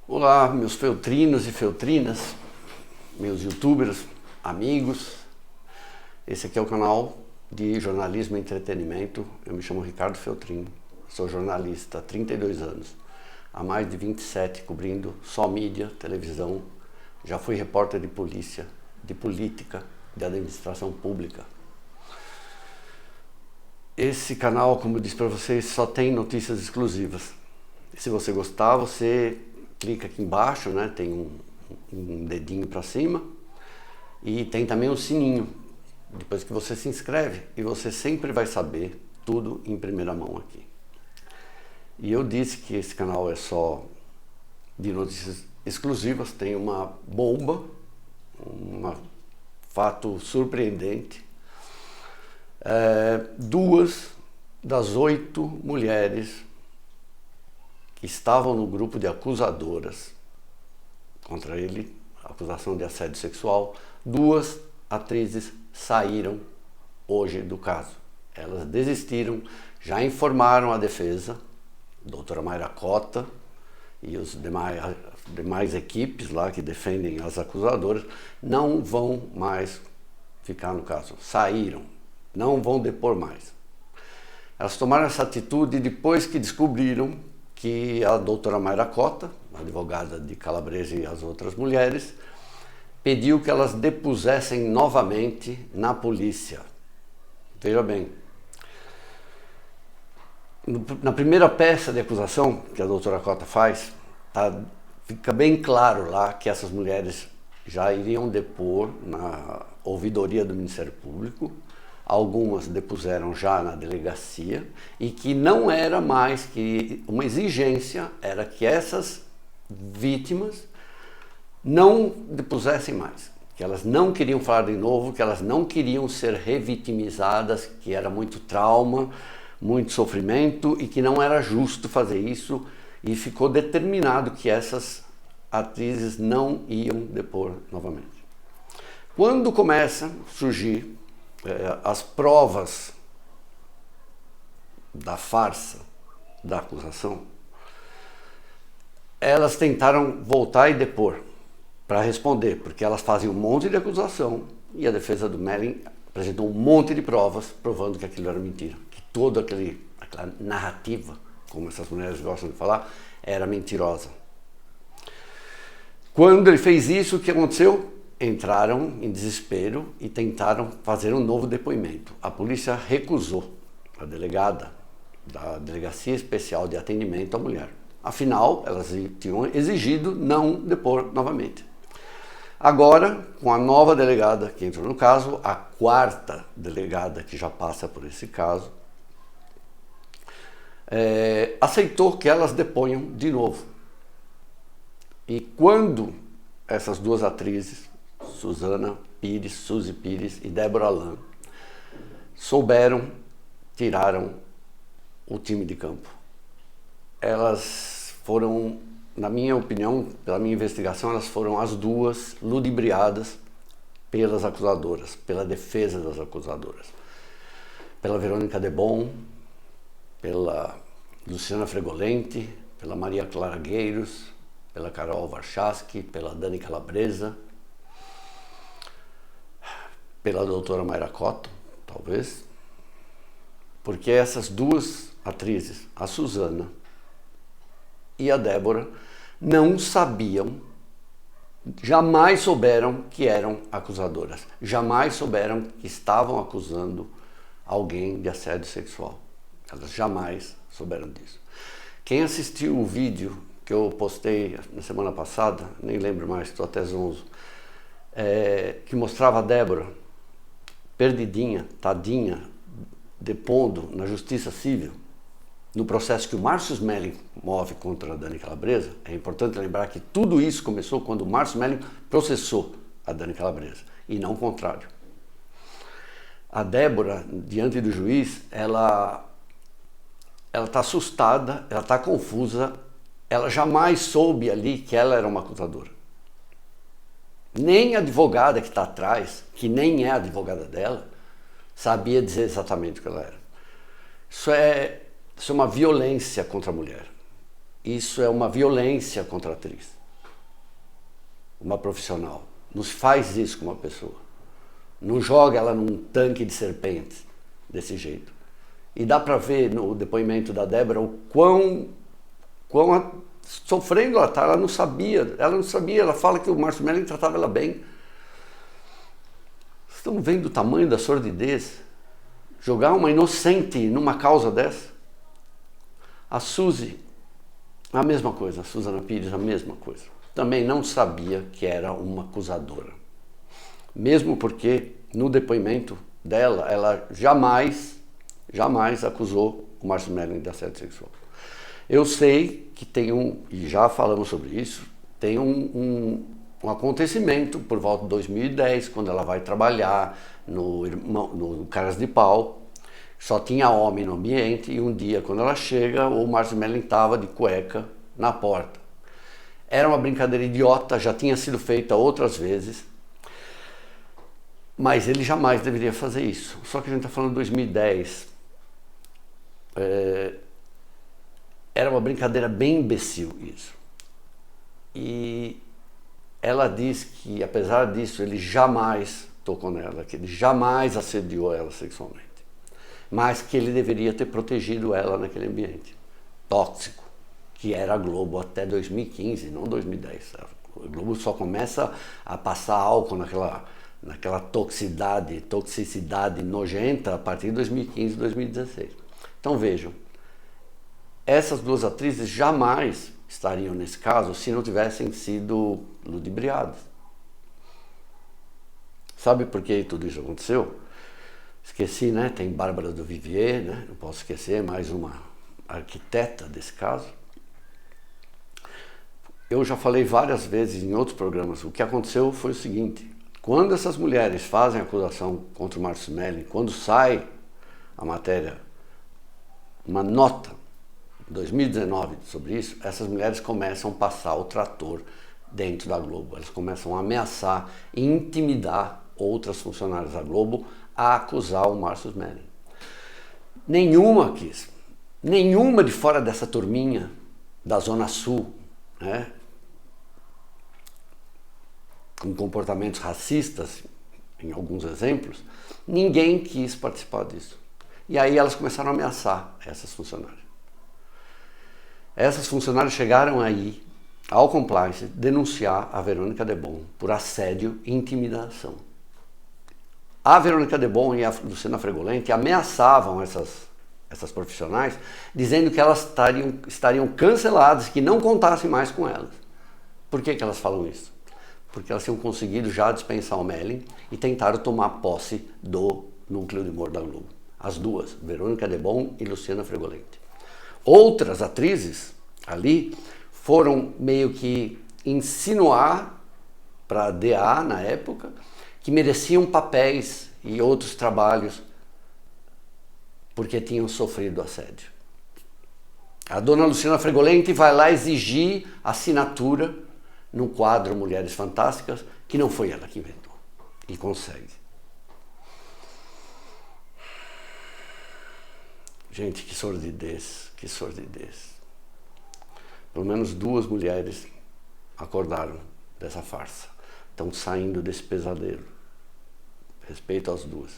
Olá, meus feltrinos e feltrinas, meus youtubers, amigos. Esse aqui é o canal de jornalismo e entretenimento. Eu me chamo Ricardo Feltrino, sou jornalista há 32 anos, há mais de 27 cobrindo só mídia, televisão. Já fui repórter de polícia, de política, de administração pública. Esse canal, como eu disse para vocês, só tem notícias exclusivas. E se você gostar, você clica aqui embaixo, né? Tem um dedinho para cima e tem também um sininho. Depois que você se inscreve e você sempre vai saber tudo em primeira mão aqui. E eu disse que esse canal é só de notícias exclusivas. Tem uma bomba, um fato surpreendente. 2 das 8 mulheres que estavam no grupo de acusadoras contra ele, acusação de assédio sexual, 2 atrizes saíram hoje do caso. Elas desistiram, já informaram a defesa, a doutora Mayra Cota e os demais equipes lá que defendem as acusadoras, não vão mais ficar no caso, saíram, não vão depor mais. Elas tomaram essa atitude depois que descobriram que a doutora Mayra Cota, advogada de Calabresa e as outras mulheres, pediu que elas depusessem novamente na polícia. Veja bem, na primeira peça de acusação que a doutora Cota faz, fica bem claro lá que essas mulheres já iriam depor na ouvidoria do Ministério Público. Algumas depuseram já na delegacia e que não era mais que uma exigência, era que essas vítimas não depusessem mais, que elas não queriam falar de novo, que elas não queriam ser revitimizadas, que era muito trauma, muito sofrimento e que não era justo fazer isso, e ficou determinado que essas atrizes não iam depor novamente. Quando começa a surgir as provas da farsa da acusação, elas tentaram voltar e depor para responder, porque elas fazem um monte de acusação e a defesa do Melling apresentou um monte de provas provando que aquilo era mentira, que toda aquela narrativa, como essas mulheres gostam de falar, era mentirosa. Quando ele fez isso, o que aconteceu? Entraram em desespero e tentaram fazer um novo depoimento. A polícia recusou, a delegada da Delegacia Especial de Atendimento à Mulher. Afinal, elas tinham exigido não depor novamente. Agora, com a nova delegada que entrou no caso, a 4ª delegada que já passa por esse caso, aceitou que elas deponham de novo. E quando essas 2 atrizes, Suzana Pires, Suzy Pires e Débora Lan, souberam, tiraram o time de campo. Elas foram, na minha opinião, pela minha investigação, elas foram as 2 ludibriadas pelas acusadoras, pela defesa das acusadoras. Pela Verônica Debon, pela Luciana Fregolenti, pela Maria Clara Gueiros, pela Carol Warchaski, pela Dani Calabresa, pela doutora Mayra Cota, talvez, porque essas 2 atrizes, a Suzana e a Débora, não sabiam, jamais souberam que eram acusadoras, jamais souberam que estavam acusando alguém de assédio sexual. Elas jamais souberam disso. Quem assistiu o vídeo que eu postei na semana passada, nem lembro mais, estou até zonzo, que mostrava a Débora perdidinha, tadinha, depondo na Justiça Civil, no processo que o Márcio Smelling move contra a Dani Calabresa. É importante lembrar que tudo isso começou quando o Márcio Smelling processou a Dani Calabresa, e não o contrário. A Débora, diante do juiz, ela está assustada, ela está confusa, ela jamais soube ali que ela era uma acusadora. Nem a advogada que está atrás, que nem é a advogada dela, sabia dizer exatamente o que ela era. Isso é uma violência contra a mulher. Isso é uma violência contra a atriz. uma profissional. Não se faz isso com uma pessoa. Não joga ela num tanque de serpentes desse jeito. E dá para ver no depoimento da Débora o quão sofrendo ela tá. Ela não sabia, ela fala que o Márcio Melling tratava ela bem. Vocês estão vendo o tamanho da sordidez? Jogar uma inocente numa causa dessa? A Suzy, a mesma coisa, a Suzana Pires, a mesma coisa. Também não sabia que era uma acusadora. Mesmo porque no depoimento dela, ela jamais acusou o Márcio Melling de assédio sexual. Eu sei que tem e já falamos sobre isso, tem um acontecimento por volta de 2010, quando ela vai trabalhar no Caras de Pau, só tinha homem no ambiente, e um dia, quando ela chega, o Márcio Melling estava de cueca na porta. Era uma brincadeira idiota, já tinha sido feita outras vezes, mas ele jamais deveria fazer isso. Só que a gente está falando de 2010. Era uma brincadeira bem imbecil isso. E ela diz que, apesar disso, ele jamais tocou nela, que ele jamais assediou ela sexualmente, mas que ele deveria ter protegido ela naquele ambiente tóxico, que era a Globo até 2015, não 2010. A Globo só começa a passar álcool naquela toxicidade nojenta a partir de 2015, 2016. Então vejam, essas duas atrizes jamais estariam nesse caso se não tivessem sido ludibriadas. Sabe por que tudo isso aconteceu? Esqueci, né? Tem Bárbara do Vivier, né? Não posso esquecer, mais uma arquiteta desse caso. Eu já falei várias vezes em outros programas, o que aconteceu foi o seguinte: quando essas mulheres fazem acusação contra o Márcio Melling, quando sai a matéria, uma nota, em 2019 sobre isso, essas mulheres começam a passar o trator dentro da Globo. Elas começam a ameaçar e intimidar outras funcionárias da Globo a acusar o Márcio Melling. Nenhuma quis. Nenhuma de fora dessa turminha da Zona Sul, né, com comportamentos racistas, em alguns exemplos, ninguém quis participar disso. E aí elas começaram a ameaçar essas funcionárias. Essas funcionárias chegaram aí ao Compliance denunciar a Verônica Debon por assédio e intimidação. A Verônica Debon e a Luciana Fregolenti ameaçavam essas profissionais, dizendo que elas estariam canceladas, que não contassem mais com elas. Por que elas falam isso? Porque elas tinham conseguido já dispensar o Melling e tentaram tomar posse do núcleo de humor da Globo. As duas, Verônica Debon e Luciana Fregolenti. Outras atrizes ali foram meio que insinuar para a DA na época que mereciam papéis e outros trabalhos porque tinham sofrido assédio. A dona Luciana Fregolenti vai lá exigir assinatura no quadro Mulheres Fantásticas, que não foi ela que inventou, e consegue. Gente, que sordidez, que sordidez. Pelo menos duas mulheres acordaram dessa farsa. Estão saindo desse pesadelo. Respeito às duas.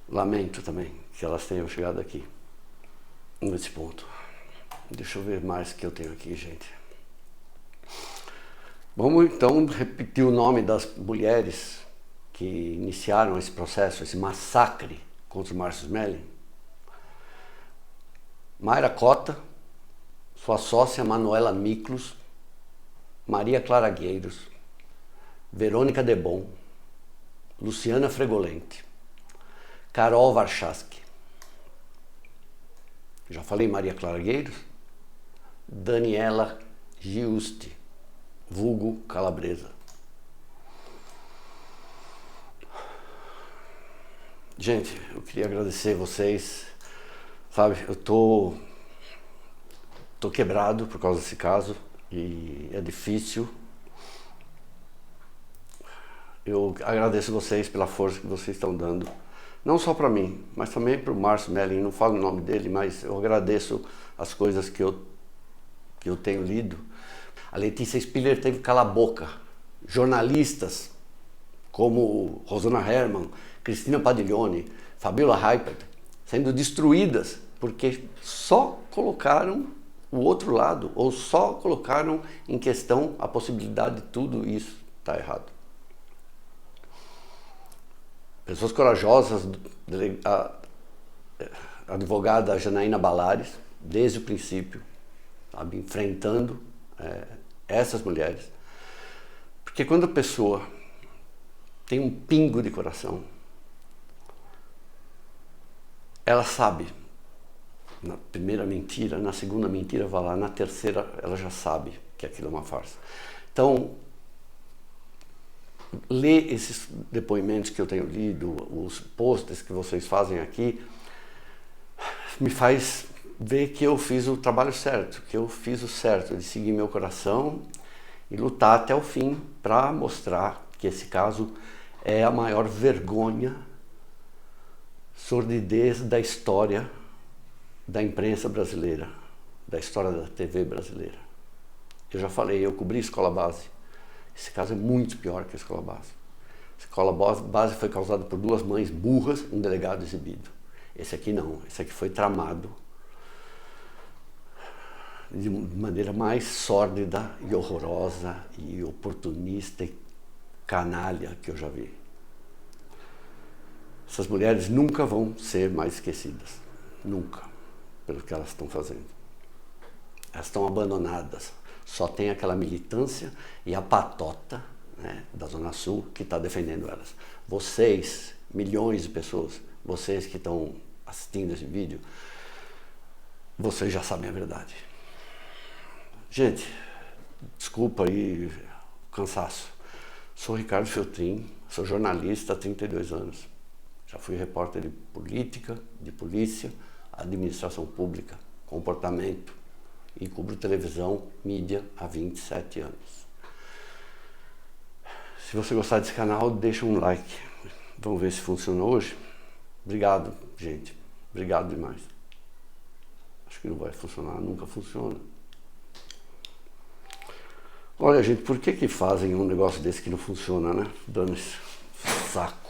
Lamento também que elas tenham chegado aqui, nesse ponto. Deixa eu ver mais que eu tenho aqui, gente. Vamos então repetir o nome das mulheres que iniciaram esse processo, esse massacre contra o Márcio Melling. Mayra Cota, sua sócia Manuela Miklos, Maria Clara Gueiros, Verônica Debon, Luciana Fregolenti, Carol Warchaski. Já falei Maria Clara Gueiros? Daniela Giusti, vulgo Calabresa. Gente, eu queria agradecer vocês. Sabe, eu tô quebrado por causa desse caso e é difícil. Eu agradeço vocês pela força que vocês estão dando, não só para mim, mas também para o Márcio Melling. Não falo o nome dele, mas eu agradeço as coisas que eu tenho lido. A Letícia Spiller teve que calar a boca. Jornalistas como Rosana Herrmann, Cristina Padiglione, Fabiola Heipert, sendo destruídas porque só colocaram o outro lado, ou só colocaram em questão a possibilidade de tudo isso estar errado. Pessoas corajosas, a advogada Janaína Balares, desde o princípio, sabe, enfrentando essas mulheres. Porque quando a pessoa tem um pingo de coração, ela sabe, na primeira mentira, na segunda mentira vai lá, na terceira ela já sabe que aquilo é uma farsa. Então, ler esses depoimentos que eu tenho lido, os posts que vocês fazem aqui, me faz ver que eu fiz o trabalho certo, que eu fiz o certo de seguir meu coração e lutar até o fim para mostrar que esse caso é a maior vergonha, sordidez da história da imprensa brasileira, da história da TV brasileira. Eu já falei, eu cobri escola base. Esse caso é muito pior que a escola base. A escola base foi causada por duas mães burras, um delegado exibido. Esse aqui não, esse aqui foi tramado de maneira mais sórdida e horrorosa e oportunista e canalha que eu já vi. Essas mulheres nunca vão ser mais esquecidas, nunca, pelo que elas estão fazendo. Elas estão abandonadas, só tem aquela militância e a patota, né, da Zona Sul que está defendendo elas. Vocês, milhões de pessoas, vocês que estão assistindo esse vídeo, vocês já sabem a verdade. Gente, desculpa aí o cansaço. Sou Ricardo Feltrin, sou jornalista há 32 anos. Já fui repórter de política, de polícia, administração pública, comportamento e cubro televisão, mídia há 27 anos. Se você gostar desse canal, deixa um like. Vamos ver se funciona hoje. Obrigado, gente. Obrigado demais. Acho que não vai funcionar, nunca funciona. Olha, gente, por que fazem um negócio desse que não funciona, né? Dando esse saco.